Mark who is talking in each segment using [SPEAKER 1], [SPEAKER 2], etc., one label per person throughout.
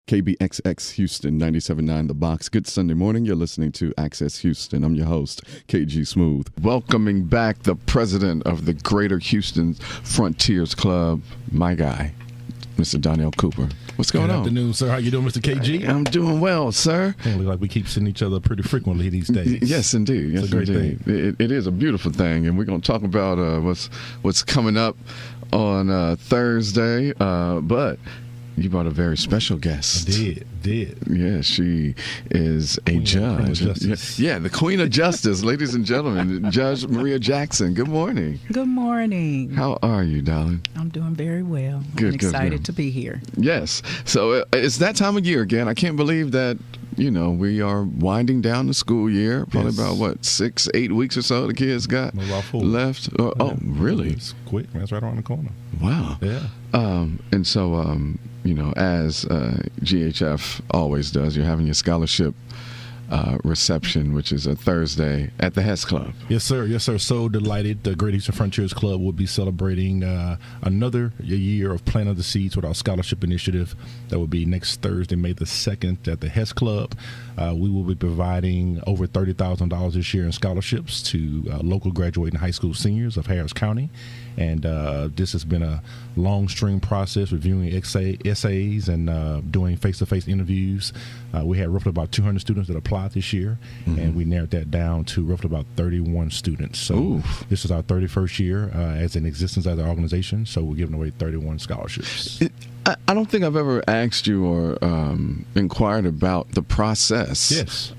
[SPEAKER 1] KBXX Houston, 97.9 The Box. Good Sunday morning. You're listening to Access Houston. I'm your host, KG Smooth. Welcoming back the president of the Greater Houston Frontiers Club, my guy, Mr. Donnell Cooper. What's going on?
[SPEAKER 2] Good afternoon, sir. How you doing, Mr. KG?
[SPEAKER 1] I'm doing well, sir.
[SPEAKER 2] It looks like we keep seeing each other pretty frequently these days.
[SPEAKER 1] Yes, indeed. Yes,
[SPEAKER 2] it's a great
[SPEAKER 1] thing. It is a beautiful thing, and we're going to talk about what's coming up on Thursday, but you brought a very special guest.
[SPEAKER 2] I did.
[SPEAKER 1] Yeah, she is a judge. Yeah, the Queen of Justice, ladies and gentlemen, Judge Maria Jackson. Good morning.
[SPEAKER 3] Good morning.
[SPEAKER 1] How are you, darling?
[SPEAKER 3] I'm doing very well.
[SPEAKER 1] Good,
[SPEAKER 3] I'm excited to be here.
[SPEAKER 1] Yes. So it's that time of year again. I can't believe that, we are winding down the school year. Probably about, 6-8 weeks or so the kids got left. Oh, really?
[SPEAKER 2] It's quick. That's right around the corner.
[SPEAKER 1] Wow.
[SPEAKER 2] Yeah.
[SPEAKER 1] And so, as GHF always does, you're having your scholarship reception, which is a Thursday at the Hess Club.
[SPEAKER 2] Yes, sir. So delighted. The Great Eastern Frontiers Club will be celebrating another year of Planting the Seeds with our scholarship initiative. That will be next Thursday, May the 2nd at the Hess Club. We will be providing over $30,000 this year in scholarships to local graduating high school seniors of Harris County. And this has been a long string process, reviewing essays and doing face-to-face interviews. We had roughly about 200 students that applied this year, and we narrowed that down to roughly about 31 students. So this is our 31st year as an existence as an organization, so we're giving away 31 scholarships.
[SPEAKER 1] I don't think I've ever asked you or inquired about the process.
[SPEAKER 2] Yes.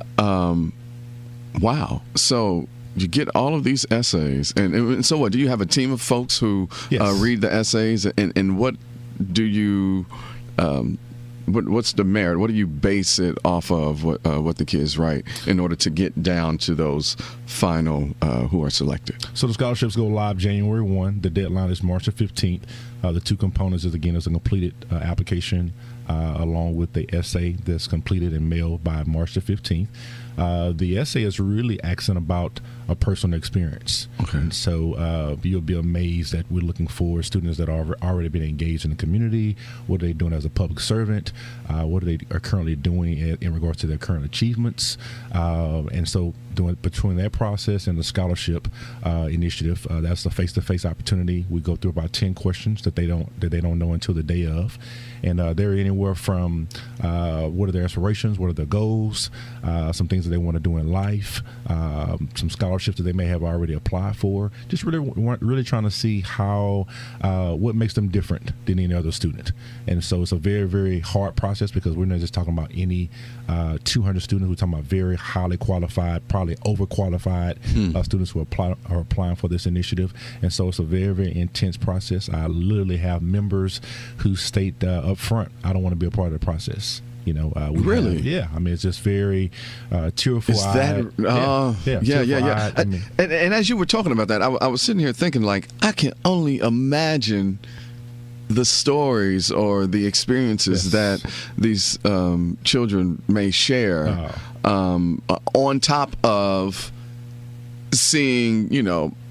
[SPEAKER 1] Wow. So you get all of these essays, and so what? Do you have a team of folks who read the essays, and what do you? What's the merit? What do you base it off of? What the kids write in order to get down to those final who are selected?
[SPEAKER 2] So the scholarships go live January 1. The deadline is March the 15th. The two components is, again, is a completed application along with the essay that's completed and mailed by March the 15th. The essay is really asking about a personal experience.
[SPEAKER 1] Okay.
[SPEAKER 2] And so you'll be amazed that we're looking for students that are already been engaged in the community. What are they doing as a public servant? What are they currently doing in regards to their current achievements? And so between that process and the scholarship initiative, that's a face-to-face opportunity. We go through about 10 questions that they don't know until the day of. And they're anywhere from what are their aspirations, what are their goals, some things that they want to do in life, some scholarships that they may have already applied for. Just really trying to see how what makes them different than any other student. And so it's a very, very hard process because we're not just talking about any 200 students. We're talking about very highly qualified, probably overqualified students who are applying for this initiative. And so it's a very, very intense process. I literally have members who state up front, I don't want to be a part of the process.
[SPEAKER 1] Really?
[SPEAKER 2] I mean, it's just very tearful.
[SPEAKER 1] Is that? Yeah.
[SPEAKER 2] I mean,
[SPEAKER 1] and as you were talking about that, I was sitting here thinking, like, I can only imagine the stories or the experiences that these children may share on top of seeing,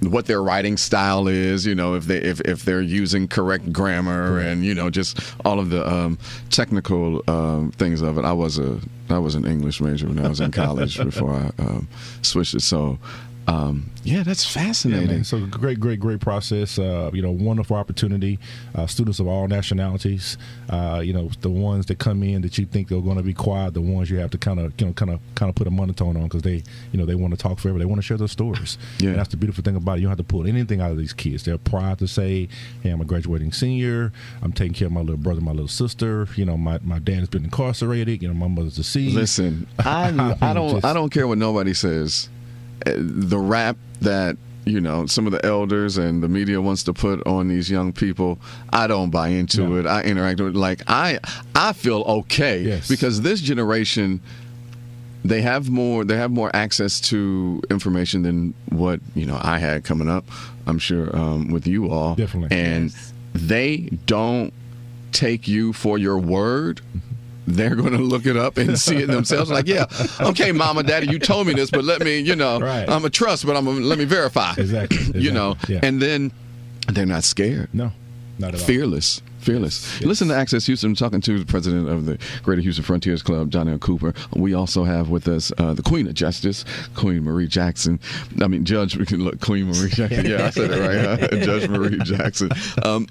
[SPEAKER 1] what their writing style is, if they're using correct grammar and, just all of the technical things of it. I was an English major when I was in college before I switched it. So, that's fascinating.
[SPEAKER 2] So great process. Wonderful opportunity. Students of all nationalities. The ones that come in that you think they're going to be quiet, the ones you have to kind of put a monotone on because they want to talk forever. They want to share their stories.
[SPEAKER 1] Yeah.
[SPEAKER 2] And that's the beautiful thing about it. You don't have to pull anything out of these kids. They're proud to say, "Hey, I'm a graduating senior. I'm taking care of my little brother, my little sister. My dad has been incarcerated. My mother's deceased."
[SPEAKER 1] Listen, I don't care what nobody says. The rap that some of the elders and the media wants to put on these young people, I don't buy into it. I interact with it. Like I feel okay because this generation, they have more access to information than what I had coming up. I'm sure with you all,
[SPEAKER 2] definitely,
[SPEAKER 1] and they don't take you for your word. They're going to look it up and see it themselves. Like, yeah, okay, mama, daddy, you told me this, but let me,
[SPEAKER 2] right.
[SPEAKER 1] I'm a trust, but let me verify.
[SPEAKER 2] Exactly.
[SPEAKER 1] And then they're not scared.
[SPEAKER 2] No, not at all.
[SPEAKER 1] Fearless. Fearless.
[SPEAKER 2] Yes.
[SPEAKER 1] Listen to Access Houston. I'm talking to the president of the Greater Houston Frontiers Club, Donnell Cooper. We also have with us the Queen of Justice, Queen Marie Jackson. I mean, Judge, Queen Marie Jackson. Yeah, I said it right. Judge Marie Jackson.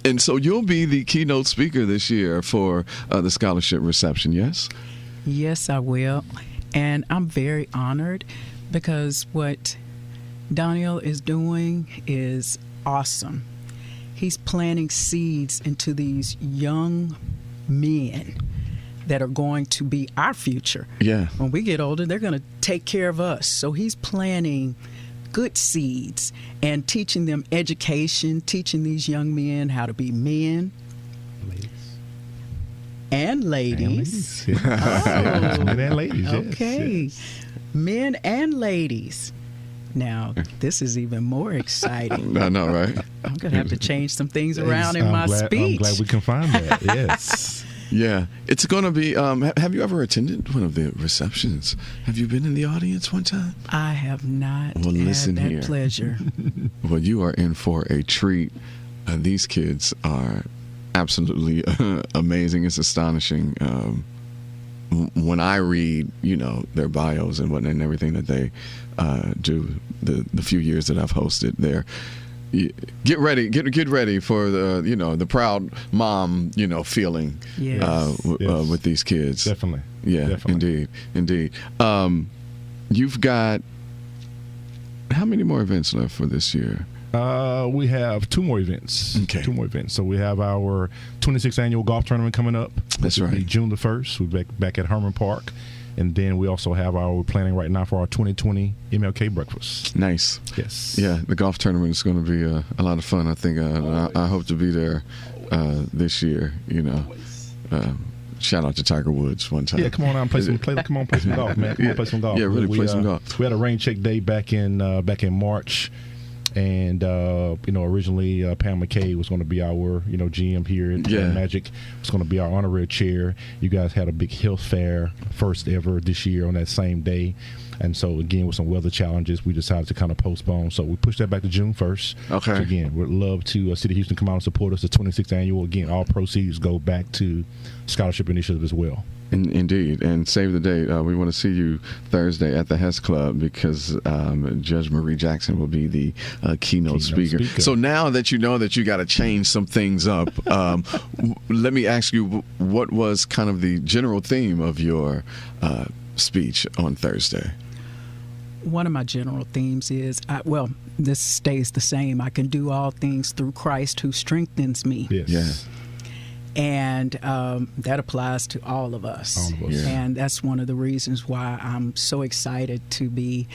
[SPEAKER 1] And so you'll be the keynote speaker this year for the scholarship reception, yes?
[SPEAKER 3] Yes, I will. And I'm very honored because what Donnell is doing is awesome. He's planting seeds into these young men that are going to be our future.
[SPEAKER 1] Yeah.
[SPEAKER 3] When we get older, they're going to take care of us. So he's planting good seeds and teaching them education, teaching these young men how to be men and ladies.
[SPEAKER 2] Yes.
[SPEAKER 3] Oh.
[SPEAKER 2] Men and ladies, yes.
[SPEAKER 3] Okay.
[SPEAKER 2] Yes.
[SPEAKER 3] Men and ladies. Now, this is even more exciting.
[SPEAKER 1] I know, right?
[SPEAKER 3] I'm going to have to change some things around in my speech.
[SPEAKER 2] I'm glad we can find that, yes.
[SPEAKER 1] Yeah. It's going to be, have you ever attended one of the receptions? Have you been in the audience one time?
[SPEAKER 3] I have not
[SPEAKER 1] Well, listen
[SPEAKER 3] had that
[SPEAKER 1] here.
[SPEAKER 3] pleasure.
[SPEAKER 1] Well, you are in for a treat. These kids are absolutely amazing. It's astonishing. When I read, their bios and everything that they do, the few years that I've hosted there, get ready for the proud mom, feeling
[SPEAKER 3] Yes.
[SPEAKER 1] with these kids.
[SPEAKER 2] Definitely.
[SPEAKER 1] Yeah,
[SPEAKER 2] Definitely.
[SPEAKER 1] indeed. You've got how many more events left for this year?
[SPEAKER 2] We have two more events.
[SPEAKER 1] Okay.
[SPEAKER 2] 2 more events. So we have our 26th annual golf tournament coming up.
[SPEAKER 1] That's
[SPEAKER 2] It'll be
[SPEAKER 1] right.
[SPEAKER 2] June the 1st. We're back at Herman Park. And then we also have we're planning right now for our 2020 MLK breakfast.
[SPEAKER 1] Nice.
[SPEAKER 2] Yes.
[SPEAKER 1] Yeah, the golf tournament is going to be a lot of fun. I think I hope to be there this year. Shout out to Tiger Woods one time.
[SPEAKER 2] Yeah, come on out and play some golf, man. Come on, play some golf.
[SPEAKER 1] Yeah, really play some golf.
[SPEAKER 2] We had a rain check day back in March. And originally Pam McKay was going to be our GM here at Magic. It's going to be our honorary chair. You guys had a big health fair, first ever this year on that same day. And so again, with some weather challenges, we decided to kind of postpone. So we pushed that back to June 1st.
[SPEAKER 1] Okay.
[SPEAKER 2] So again, we'd love to City of Houston come out and support us. The 26th annual. Again, all proceeds go back to scholarship initiative as well.
[SPEAKER 1] Indeed, and save the date. We want to see you Thursday at the Hess Club because Judge Marie Jackson will be the keynote speaker. So now that you know that you got to change some things up, let me ask you, what was kind of the general theme of your speech on Thursday?
[SPEAKER 3] One of my general themes is, this stays the same. I can do all things through Christ who strengthens me.
[SPEAKER 2] Yes.
[SPEAKER 1] Yeah.
[SPEAKER 3] And that applies to all of us.
[SPEAKER 2] All of us.
[SPEAKER 1] Yeah.
[SPEAKER 3] And that's one of the reasons why I'm so excited to be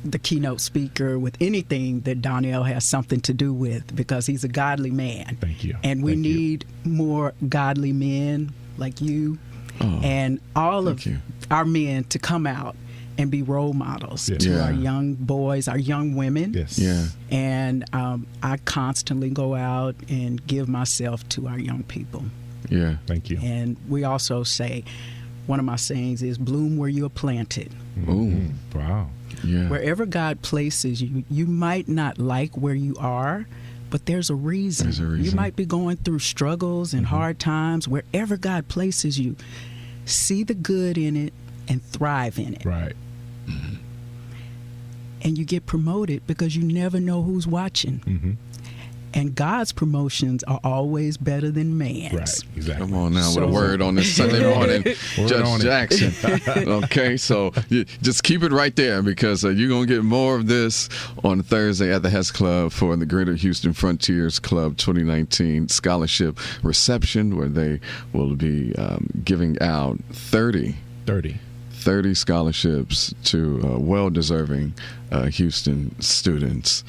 [SPEAKER 3] the keynote speaker with anything that Donnell has something to do with, because he's a godly man.
[SPEAKER 2] Thank you.
[SPEAKER 3] And we need more godly men like you and all of our men to come out and be role models to our young boys, our young women.
[SPEAKER 2] Yes.
[SPEAKER 1] Yeah.
[SPEAKER 3] And I constantly go out and give myself to our young people.
[SPEAKER 1] Yeah.
[SPEAKER 2] Thank you.
[SPEAKER 3] And we also say, one of my sayings is, bloom where you are planted.
[SPEAKER 1] Ooh.
[SPEAKER 2] Wow.
[SPEAKER 1] Yeah.
[SPEAKER 3] Wherever God places you, you might not like where you are, but there's a reason.
[SPEAKER 1] There's a reason.
[SPEAKER 3] You might be going through struggles and hard times. Wherever God places you, see the good in it and thrive in it.
[SPEAKER 2] Right.
[SPEAKER 3] And you get promoted because you never know who's watching.
[SPEAKER 2] Mm-hmm.
[SPEAKER 3] And God's promotions are always better than man's.
[SPEAKER 2] Right. Exactly.
[SPEAKER 1] Come on now with a word on this Sunday morning, Judge Jackson. Okay, so just keep it right there because you're going to get more of this on Thursday at the Hess Club for the Greater Houston Frontiers Club 2019 Scholarship Reception, where they will be giving out 30 scholarships to well-deserving Houston students.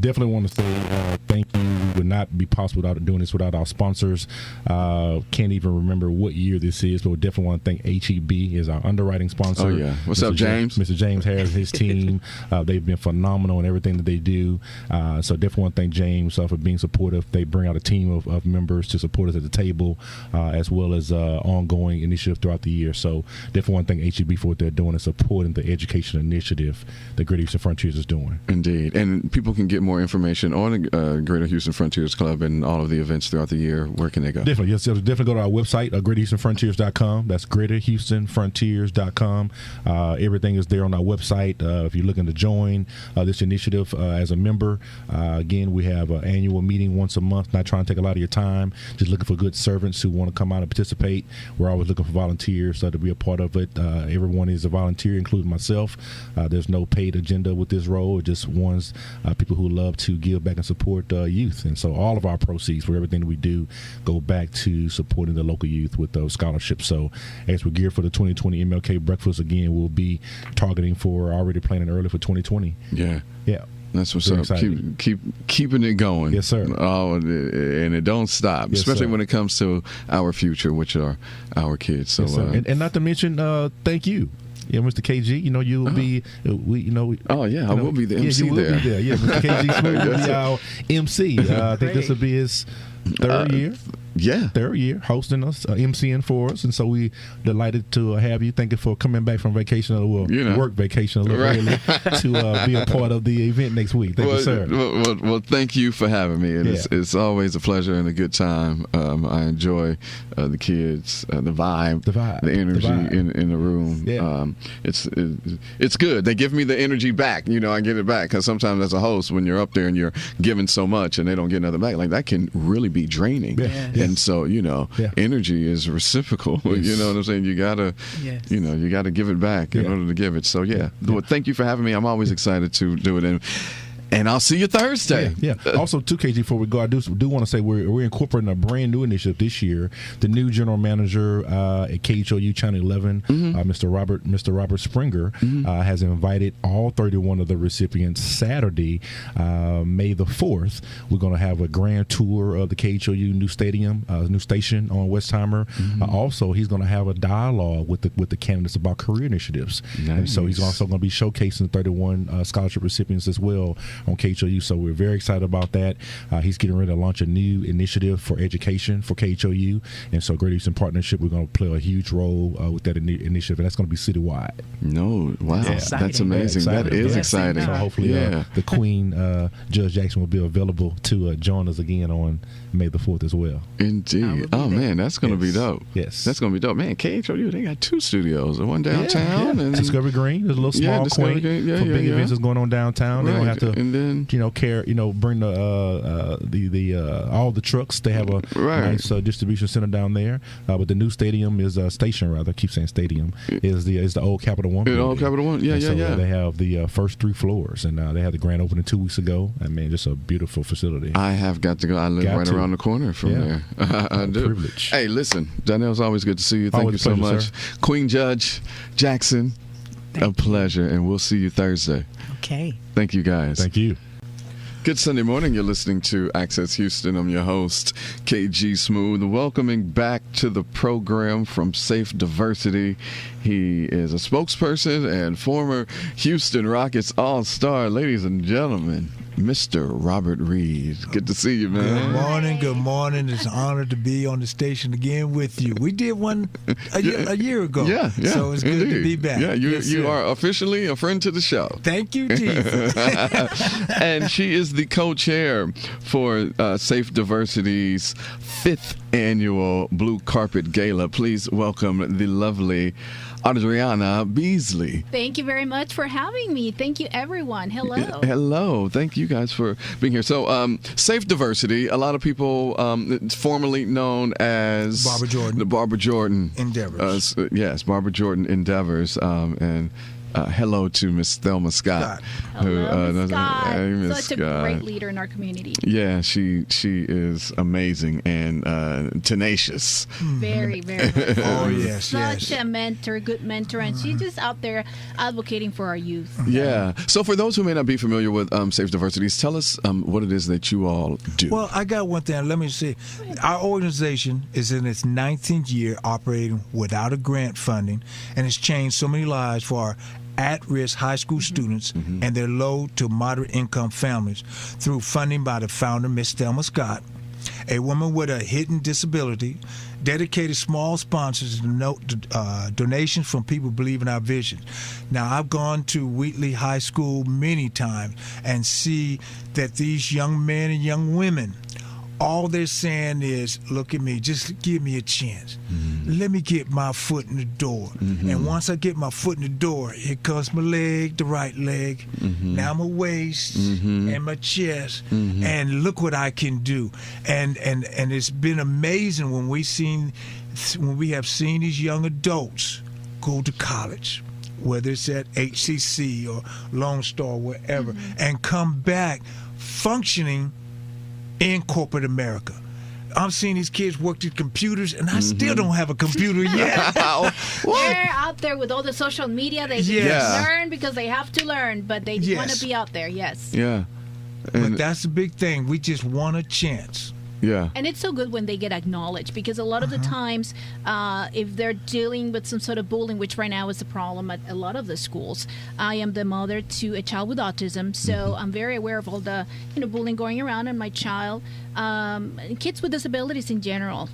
[SPEAKER 2] Definitely want to say thank you. Would not be possible without doing this without our sponsors. Can't even remember what year this is, but we definitely want to thank HEB as our underwriting sponsor.
[SPEAKER 1] Oh yeah, what's up, James?
[SPEAKER 2] Mr. James Harris and his team. They've been phenomenal in everything that they do. So definitely want to thank James for being supportive. They bring out a team of members to support us at the table, as well as ongoing initiatives throughout the year. So definitely want to thank HEB for what they're doing and supporting the education initiative that Greater Houston Frontiers is doing.
[SPEAKER 1] Indeed, and people can get more information on Greater Houston Frontiers Club and all of the events throughout the year, where can they go?
[SPEAKER 2] Definitely, yes. Definitely go to our website, GreaterHoustonFrontiers.com. That's GreaterHoustonFrontiers.com. Everything is there on our website. If you're looking to join this initiative as a member, again, we have an annual meeting once a month. Not trying to take a lot of your time, just looking for good servants who want to come out and participate. We're always looking for volunteers to be a part of it. Everyone is a volunteer, including myself. There's no paid agenda with this role. It just wants people who love to give back and support youth. And so all of our proceeds for everything that we do go back to supporting the local youth with those scholarships. So as we're geared for the 2020 MLK Breakfast, again, we'll be targeting for already planning early for 2020.
[SPEAKER 1] Yeah.
[SPEAKER 2] Yeah.
[SPEAKER 1] That's what's up. Keeping it going.
[SPEAKER 2] Yes, sir.
[SPEAKER 1] Oh, and it don't stop,
[SPEAKER 2] yes,
[SPEAKER 1] especially
[SPEAKER 2] sir.
[SPEAKER 1] when it comes to our future, which are our kids. So,
[SPEAKER 2] yes, and not to mention, thank you. Yeah, Mr. KG, you'll be, I will be the MC
[SPEAKER 1] you will
[SPEAKER 2] there. Be there. Yeah, Mr. KG Smooth will be our MC. I think this will be his third year.
[SPEAKER 1] Yeah.
[SPEAKER 2] Third year hosting us, MCing for us. And so we delighted to have you. Thank you for coming back from vacation, work vacation a little early to be a part of the event next week. Thank you, sir.
[SPEAKER 1] Well, thank you for having me. It's always a pleasure and a good time. I enjoy the kids, the vibe, the energy in the room.
[SPEAKER 2] Yeah.
[SPEAKER 1] It's good. They give me the energy back. I get it back, because sometimes as a host, when you're up there and you're giving so much and they don't get another back, like that can really be draining.
[SPEAKER 2] Yeah.
[SPEAKER 1] And so, energy is reciprocal.
[SPEAKER 2] Yes.
[SPEAKER 1] You know what I'm saying? You gotta, you gotta give it back in order to give it. So, Well, thank you for having me. I'm always excited to do it. And I'll see you Thursday.
[SPEAKER 2] Yeah. Also, too, KG, before we go, I do want to say we're incorporating a brand new initiative this year. The new general manager at KHOU Channel 11, Mr. Robert Springer, has invited all 31 of the recipients Saturday, May the 4th. We're going to have a grand tour of the KHOU new stadium, new station on Westheimer. Also, he's going to have a dialogue with the candidates about career initiatives.
[SPEAKER 1] Nice.
[SPEAKER 2] And so he's also going to be showcasing 31 scholarship recipients as well on KHOU, so we're very excited about that. He's getting ready to launch a new initiative for education for KHOU, and so Greater Houston Partnership, we're going to play a huge role with that initiative, and that's going to be citywide.
[SPEAKER 1] No, wow,
[SPEAKER 2] Yeah.
[SPEAKER 1] That's amazing. That is exciting.
[SPEAKER 2] So hopefully the Queen, Judge Jackson, will be available to join us again on May the 4th as well.
[SPEAKER 1] Indeed. Oh, man, that's going to be dope.
[SPEAKER 2] Yes.
[SPEAKER 1] That's going to be dope. Man, KHOU, they got 2 studios, one downtown. And
[SPEAKER 2] Discovery Green, there's a little small quaint for big events that's going on downtown. They don't have to, bring the all the trucks. They have a nice distribution center down there. But the new stadium is station, rather. I keep saying stadium, is the old Capital One building.
[SPEAKER 1] Old Capital One, yeah.
[SPEAKER 2] They have the first 3 floors, and they had the grand opening 2 weeks ago. I mean, just a beautiful facility.
[SPEAKER 1] I have got to go. I live around the corner from there. I do.
[SPEAKER 2] Privilege.
[SPEAKER 1] Hey, listen, Donnell's always good to see you. Thank you so much. Sir. Queen Judge Jackson, a pleasure, and we'll see you Thursday.
[SPEAKER 3] Okay.
[SPEAKER 1] Thank you, guys.
[SPEAKER 2] Thank you.
[SPEAKER 1] Good Sunday morning. You're listening to Access Houston. I'm your host, KG Smooth. Welcoming back to the program from S.A.F.E Diversity. He is a spokesperson and former Houston Rockets All-Star. Ladies and gentlemen, Mr. Robert Reed. Good to see you, man.
[SPEAKER 4] Good morning. It's an honor to be on the station again with you. We did one a year ago.
[SPEAKER 1] Yeah.
[SPEAKER 4] So it's good to be back.
[SPEAKER 1] Yeah, you are officially a friend to the show.
[SPEAKER 4] Thank you, Jesus.
[SPEAKER 1] And she is the co-chair for S.A.F.E Diversity's 5th Annual Blue Carpet Gala. Please welcome the lovely Adriana Beasley.
[SPEAKER 5] Thank you very much for having me. Thank you, everyone. Hello.
[SPEAKER 1] Hello. Thank you guys for being here. So, S.A.F.E Diversity, a lot of people, it's formerly known as
[SPEAKER 4] Barbara Jordan.
[SPEAKER 1] The Barbara Jordan
[SPEAKER 4] Endeavors.
[SPEAKER 1] Yes, Barbara Jordan Endeavors. And hello to Miss Thelma Scott.
[SPEAKER 5] Hello, Miss Scott.
[SPEAKER 1] Hey, Miss
[SPEAKER 5] Such
[SPEAKER 1] Scott.
[SPEAKER 5] a great leader in our community.
[SPEAKER 1] Yeah, she is amazing and tenacious.
[SPEAKER 5] Very, very much.
[SPEAKER 4] Oh, yes,
[SPEAKER 5] Such a mentor, good mentor, and she's just out there advocating for our youth.
[SPEAKER 1] Yeah. So for those who may not be familiar with S.A.F.E Diversity, tell us what it is that you all do.
[SPEAKER 4] Well, I got one thing. Let me say, our organization is in its 19th year operating without a grant funding, and it's changed so many lives for our at-risk high school students and their low to moderate income families through funding by the founder, Miss Thelma Scott, a woman with a hidden disability, dedicated small sponsors, donations from people who believe in our vision. Now, I've gone to Wheatley High School many times and see that these young men and young women, all they're saying is, look at me, just give me a chance. Let me get my foot in the door. And once I get my foot in the door, here comes my leg, the right leg. Now my waist and my chest. And look what I can do. And it's been amazing when we have seen these young adults go to college, whether it's at HCC or Lone Star, wherever, and come back functioning in corporate America. I'm seeing these kids work with computers, and I still don't have a computer yet.
[SPEAKER 5] They're out there with all the social media. They can learn because they have to learn, but they want to be out there,
[SPEAKER 1] Yeah.
[SPEAKER 4] But that's the big thing. We just want a chance.
[SPEAKER 1] Yeah.
[SPEAKER 5] And it's so good when they get acknowledged, because a lot of the times, if they're dealing with some sort of bullying, which right now is a problem at a lot of the schools. I am the mother to a child with autism, so I'm very aware of all the bullying going around in my child. Kids with disabilities in general.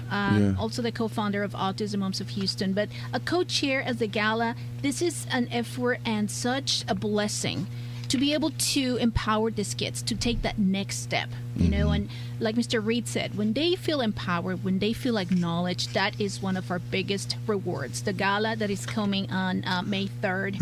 [SPEAKER 5] Also the co-founder of Autism Moms of Houston, but a co-chair as the gala. This is an effort and such a blessing to be able to empower these kids to take that next step, and like Mr. Reed said, when they feel empowered, when they feel acknowledged, that is one of our biggest rewards. The gala that is coming on May 3rd.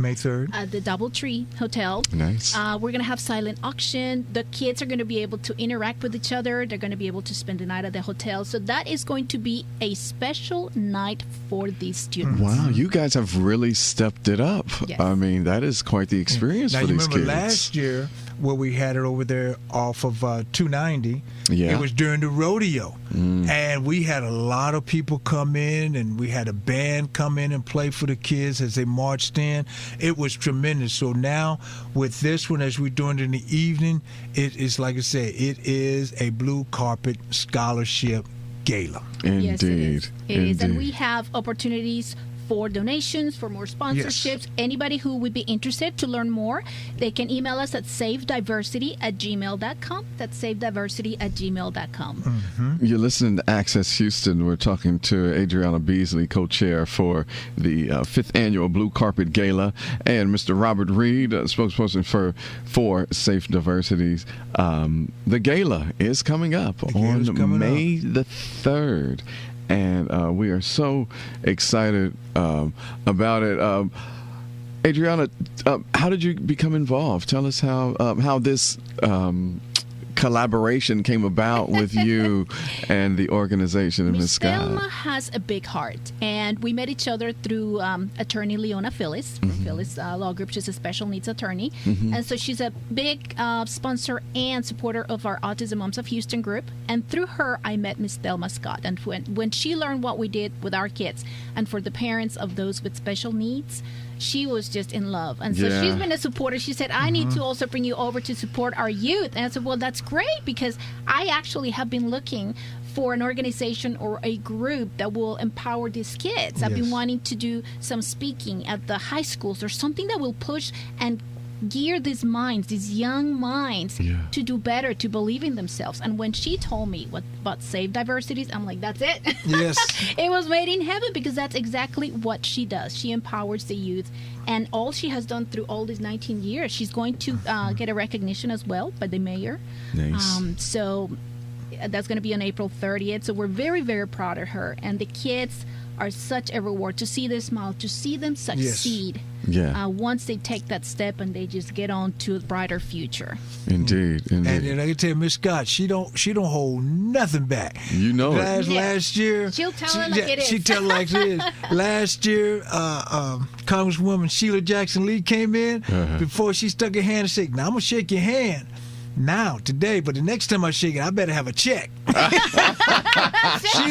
[SPEAKER 5] At the Doubletree Hotel.
[SPEAKER 1] Nice.
[SPEAKER 5] We're going to have silent auction. The kids are going to be able to interact with each other. They're going to be able to spend the night at the hotel. So that is going to be a special night for these students.
[SPEAKER 1] Wow, you guys have really stepped it up.
[SPEAKER 5] Yes.
[SPEAKER 1] I mean, that is quite the experience for these kids.
[SPEAKER 4] Now, you remember last year where we had it over there off of 290?
[SPEAKER 1] Yeah.
[SPEAKER 4] It was during the rodeo. And we had a lot of people come in, and we had a band come in and play for the kids as they marched in. It was tremendous. So now with this one, as we're doing it in the evening, it is, like I said, it is a blue carpet scholarship gala.
[SPEAKER 1] Indeed.
[SPEAKER 5] Yes, it is. It is. And
[SPEAKER 1] Indeed.
[SPEAKER 5] we have opportunities for donations, for more sponsorships. Anybody who would be interested to learn more, they can email us at savediversity@gmail.com. That's savediversity@gmail.com.
[SPEAKER 1] You're listening to Access Houston. We're talking to Adriana Beasley, co-chair for the 5th Annual Blue Carpet Gala, and Mr. Robert Reed, spokesperson for S.A.F.E Diversities. The gala is coming up on May the 3rd. And we are so excited about it. Adriana, how did you become involved? Tell us how this collaboration came about with you and the organization and Ms. Scott.
[SPEAKER 5] Thelma has a big heart, and we met each other through attorney Leona Phyllis from Phyllis Law Group. She's a special needs attorney, and so she's a big sponsor and supporter of our Autism Moms of Houston group. And through her, I met Ms. Thelma Scott, and when she learned what we did with our kids and for the parents of those with special needs, she was just in love. And so she's been a supporter. She said, I need to also bring you over to support our youth. And I said, well, that's great, because I actually have been looking for an organization or a group that will empower these kids. I've been wanting to do some speaking at the high schools or something that will push and gear these minds, these young minds, to do better, to believe in themselves. And when she told me about S.A.F.E Diversities, I'm like, that's it.
[SPEAKER 4] Yes.
[SPEAKER 5] It was made in heaven, because that's exactly what she does. She empowers the youth. And all she has done through all these 19 years, she's going to get a recognition as well by the mayor.
[SPEAKER 1] Nice.
[SPEAKER 5] So that's going to be on April 30th. So we're very, very proud of her. And the kids are such a reward to see their smile, to see them succeed. Once they take that step and they just get on to a brighter future.
[SPEAKER 1] Indeed.
[SPEAKER 4] And I can tell you, Miss Scott, she don't hold nothing back.
[SPEAKER 1] You know
[SPEAKER 4] last year,
[SPEAKER 5] she'll tell it like it is.
[SPEAKER 4] She tell it like it is. Last year, Congresswoman Sheila Jackson Lee came in. Before she stuck her hand and said, "Now I'm gonna shake your hand." Now, today, but the next time I shake it, I better have a check. She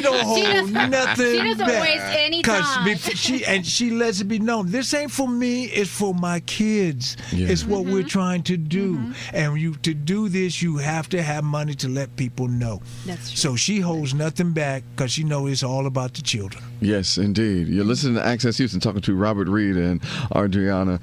[SPEAKER 4] don't hold nothing
[SPEAKER 5] She doesn't
[SPEAKER 4] back.
[SPEAKER 5] waste any time.
[SPEAKER 4] She lets it be known. This ain't for me. It's for my kids. It's what we're trying to do. And to do this, you have to have money to let people know.
[SPEAKER 5] That's true.
[SPEAKER 4] So she holds nothing back, because she knows it's all about the children.
[SPEAKER 1] Yes, indeed. You're listening to Access Houston, talking to Robert Reed and Adriana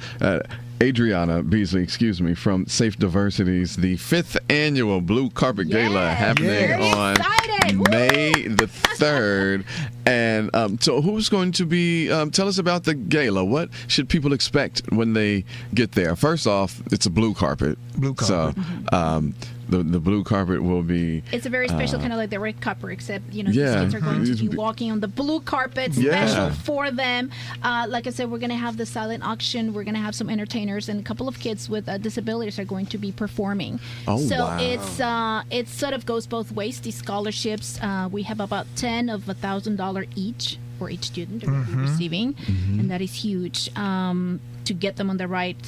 [SPEAKER 1] Beasley, from S.A.F.E Diversities, the 5th Annual Blue Carpet Gala happening on
[SPEAKER 5] excited.
[SPEAKER 1] May the 3rd. And so who's going to be, tell us about the gala. What should people expect when they get there? First off, it's a blue carpet.
[SPEAKER 4] Blue carpet.
[SPEAKER 1] So the blue carpet will be...
[SPEAKER 5] It's a very special kind of like the red carpet, except, these
[SPEAKER 1] Yeah.
[SPEAKER 5] kids are going to be walking on the blue carpet,
[SPEAKER 1] Yeah.
[SPEAKER 5] special for them. Like I said, we're going to have the silent auction. We're going to have some entertainers, and a couple of kids with disabilities are going to be performing.
[SPEAKER 1] Oh,
[SPEAKER 5] so
[SPEAKER 1] wow.
[SPEAKER 5] it sort of goes both ways. These scholarships, we have about 10 of $1,000 each for each student they're going to be receiving, and that is huge to get them on the right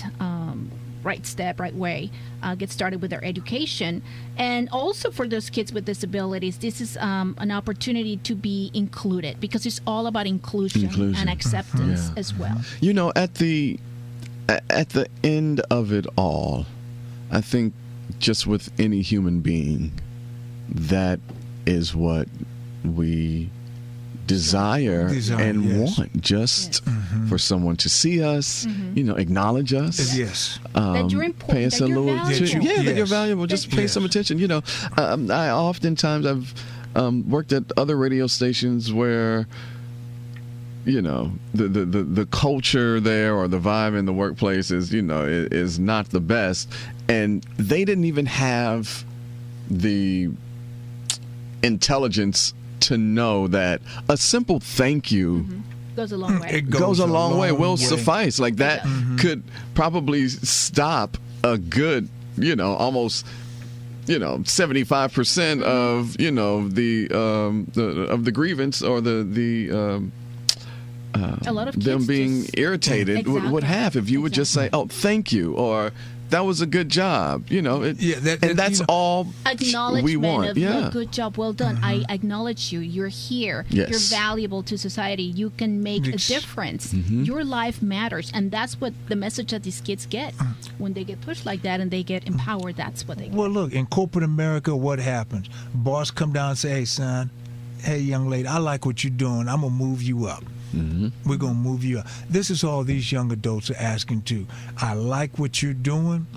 [SPEAKER 5] way, get started with their education. And also for those kids with disabilities, this is an opportunity to be included, because it's all about inclusion. And acceptance as well.
[SPEAKER 1] At the end of it all, I think just with any human being, that is what we desire and want, just for someone to see us, acknowledge us.
[SPEAKER 4] Yes.
[SPEAKER 5] That you're important,
[SPEAKER 1] pay us
[SPEAKER 5] that
[SPEAKER 1] a
[SPEAKER 5] you're
[SPEAKER 1] little
[SPEAKER 5] valuable.
[SPEAKER 1] attention. That you're valuable. Just pay some attention. I oftentimes I've worked at other radio stations where the culture there, or the vibe in the workplace is not the best, and they didn't even have the intelligence to know that a simple thank you
[SPEAKER 5] goes a long way.
[SPEAKER 4] It
[SPEAKER 1] goes a long way. Will
[SPEAKER 4] way.
[SPEAKER 1] suffice. Like that could probably stop a good, almost 75% of the grievance, or the
[SPEAKER 5] a lot of kids
[SPEAKER 1] them being
[SPEAKER 5] just,
[SPEAKER 1] irritated would have if you would just say, "Oh, thank you," or "That was a good job." And that's all
[SPEAKER 5] acknowledgement
[SPEAKER 1] we want.
[SPEAKER 5] of good job, well done. I acknowledge you. You're here.
[SPEAKER 1] Yes.
[SPEAKER 5] You're valuable to society. You can make a difference. Your life matters, and that's what the message that these kids get when they get pushed like that and they get empowered. That's what they get.
[SPEAKER 4] Well, look, in corporate America, what happens? Boss come down and say, "Hey, son, hey, young lady, I like what you're doing. I'm gonna move you up." We're going to move you up. This is all these young adults are asking too. I like what you're doing.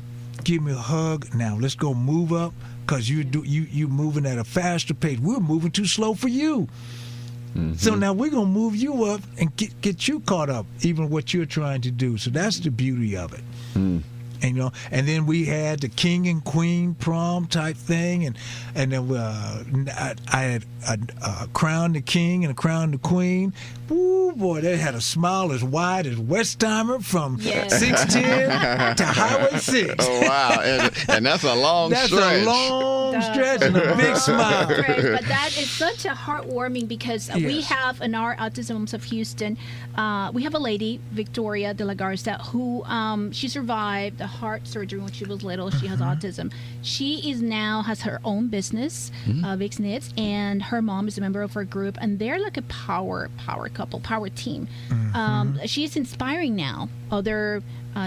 [SPEAKER 4] Give me a hug. Now let's go move up, because you're moving at a faster pace. We're moving too slow for you. So now we're going to move you up and get you caught up, even what you're trying to do. So that's the beauty of it. And then we had the king and queen prom type thing, and then I had a crown the king and a crown the queen. Ooh, boy, they had a smile as wide as Westheimer from 610 to Highway 6.
[SPEAKER 1] Oh, wow. And that's a long stretch.
[SPEAKER 4] That's a long stretch and a big smile.
[SPEAKER 5] But that is such a heartwarming, because we have in our Autism Moms of Houston, we have a lady, Victoria de la Garza, who she survived a heart surgery when she was little. She has autism. She has her own business, Vic's Knits, and her mom is a member of her group, and they're like a power couple, power team. She's inspiring now other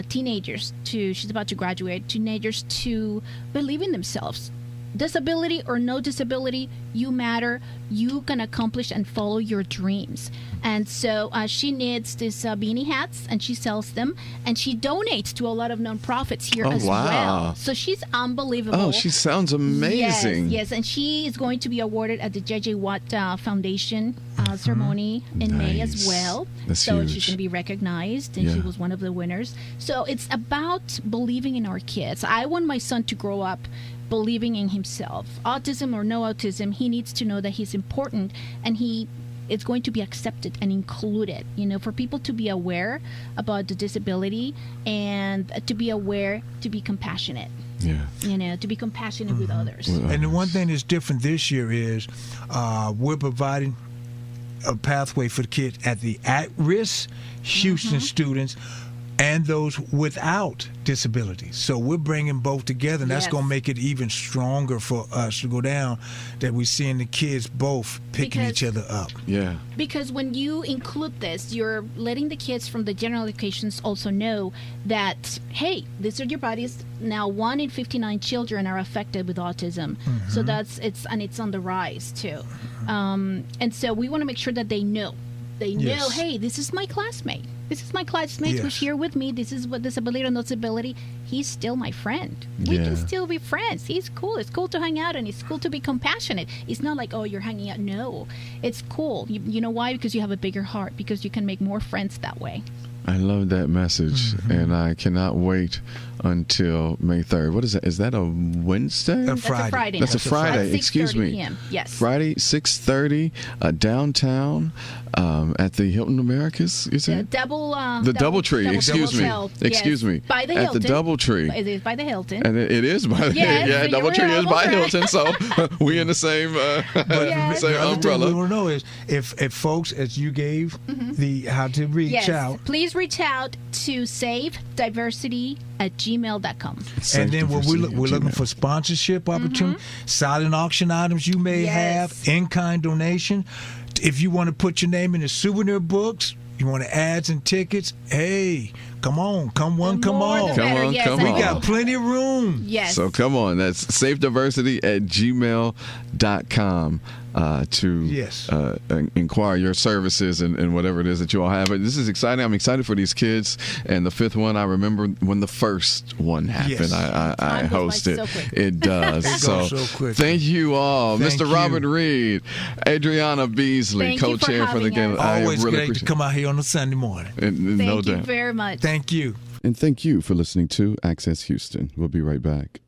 [SPEAKER 5] teenagers she's about to graduate, teenagers to believe in themselves. Disability or no disability, you matter. You can accomplish and follow your dreams. And so she knits these beanie hats, and she sells them, and she donates to a lot of nonprofits here as well. So she's unbelievable.
[SPEAKER 1] Oh, she sounds amazing.
[SPEAKER 5] Yes, and she is going to be awarded at the J.J. Watt Foundation ceremony in May as well.
[SPEAKER 1] That's
[SPEAKER 5] so
[SPEAKER 1] huge.
[SPEAKER 5] she's going to be recognized, and she was one of the winners. So it's about believing in our kids. I want my son to grow up believing in himself. Autism or no autism, he needs to know that he's important, and it's going to be accepted and included. For people to be aware about the disability, and to be aware, to be compassionate. To be compassionate with others.
[SPEAKER 4] And the one thing that's different this year is we're providing a pathway for the kids at the at-risk Houston students and those without disabilities. So we're bringing both together, and that's going to make it even stronger for us to go down, that we're seeing the kids both picking each other up.
[SPEAKER 1] Yeah.
[SPEAKER 5] Because when you include this, you're letting the kids from the general educations also know that, hey, these are your bodies. Now 1 in 59 children are affected with autism. So it's on the rise too. And so we want to make sure that they know They know,
[SPEAKER 4] Yes.
[SPEAKER 5] hey, this is my classmate. This is my classmate
[SPEAKER 4] Yes.
[SPEAKER 5] who's here with me. This is what disability or no disability. He's still my friend. We
[SPEAKER 1] Yeah.
[SPEAKER 5] can still be friends. He's cool. It's cool to hang out, and it's cool to be compassionate. It's not like, oh, you're hanging out. No, it's cool. You know why? Because you have a bigger heart. Because you can make more friends that way.
[SPEAKER 1] I love that message, and I cannot wait until May 3rd. What is that? Is that a Wednesday?
[SPEAKER 4] A
[SPEAKER 5] That's a
[SPEAKER 4] Friday.
[SPEAKER 5] Friday.
[SPEAKER 1] That's a Friday.
[SPEAKER 5] At
[SPEAKER 1] Excuse
[SPEAKER 5] 6:30
[SPEAKER 1] me.
[SPEAKER 5] PM. Yes.
[SPEAKER 1] Friday, 6:30, downtown, at the Hilton Americas. You
[SPEAKER 5] The
[SPEAKER 1] said
[SPEAKER 5] the
[SPEAKER 1] DoubleTree. Excuse me.
[SPEAKER 5] Hotel.
[SPEAKER 1] Excuse
[SPEAKER 5] Yes.
[SPEAKER 1] me.
[SPEAKER 5] By the
[SPEAKER 1] At
[SPEAKER 5] Hilton.
[SPEAKER 1] the DoubleTree.
[SPEAKER 5] It is by the Hilton.
[SPEAKER 1] And it is by
[SPEAKER 5] Yes,
[SPEAKER 1] yeah,
[SPEAKER 5] so you were
[SPEAKER 1] DoubleTree is by
[SPEAKER 5] almost right.
[SPEAKER 1] Hilton, so we in the same
[SPEAKER 5] Yes.
[SPEAKER 1] same
[SPEAKER 4] The other thing we
[SPEAKER 1] umbrella.
[SPEAKER 4] want to know is if folks, as you gave the how to reach
[SPEAKER 5] yes.
[SPEAKER 4] out,
[SPEAKER 5] Please reach out to savediversity@gmail.com.
[SPEAKER 4] and then when we're looking
[SPEAKER 1] Gmail.
[SPEAKER 4] for sponsorship opportunity, silent auction items you may
[SPEAKER 5] Yes.
[SPEAKER 4] have, in-kind donation. If you want to put your name in the souvenir books, you want ads and tickets, hey, come on, come on, come
[SPEAKER 5] More the
[SPEAKER 4] on.
[SPEAKER 1] Come
[SPEAKER 5] better.
[SPEAKER 1] on,
[SPEAKER 5] Yes,
[SPEAKER 1] come
[SPEAKER 5] I
[SPEAKER 4] We
[SPEAKER 1] on.
[SPEAKER 5] know.
[SPEAKER 4] got plenty of room.
[SPEAKER 5] Yes.
[SPEAKER 1] So come on, that's safediversity@gmail.com to
[SPEAKER 4] Yes.
[SPEAKER 1] inquire your services and whatever it is that you all have. But this is exciting. I'm excited for these kids. And the fifth one, I remember when the first one happened.
[SPEAKER 4] Yes.
[SPEAKER 1] I
[SPEAKER 5] Time goes by
[SPEAKER 1] hosted.
[SPEAKER 5] so quick.
[SPEAKER 1] It does.
[SPEAKER 4] It
[SPEAKER 1] so
[SPEAKER 4] goes so quick.
[SPEAKER 1] thank you all,
[SPEAKER 4] Thank
[SPEAKER 1] Mr.
[SPEAKER 4] you.
[SPEAKER 1] Robert Reed, Adriana Beasley,
[SPEAKER 5] Thank you for
[SPEAKER 1] co-chair for the
[SPEAKER 5] having
[SPEAKER 1] game.
[SPEAKER 5] us.
[SPEAKER 1] I
[SPEAKER 4] Always
[SPEAKER 1] really
[SPEAKER 4] great to
[SPEAKER 1] appreciate
[SPEAKER 4] come out here on a Sunday morning.
[SPEAKER 1] it. No
[SPEAKER 5] Thank you
[SPEAKER 1] doubt.
[SPEAKER 5] very much.
[SPEAKER 4] Thank you.
[SPEAKER 1] And thank you for listening to Access Houston. We'll be right back.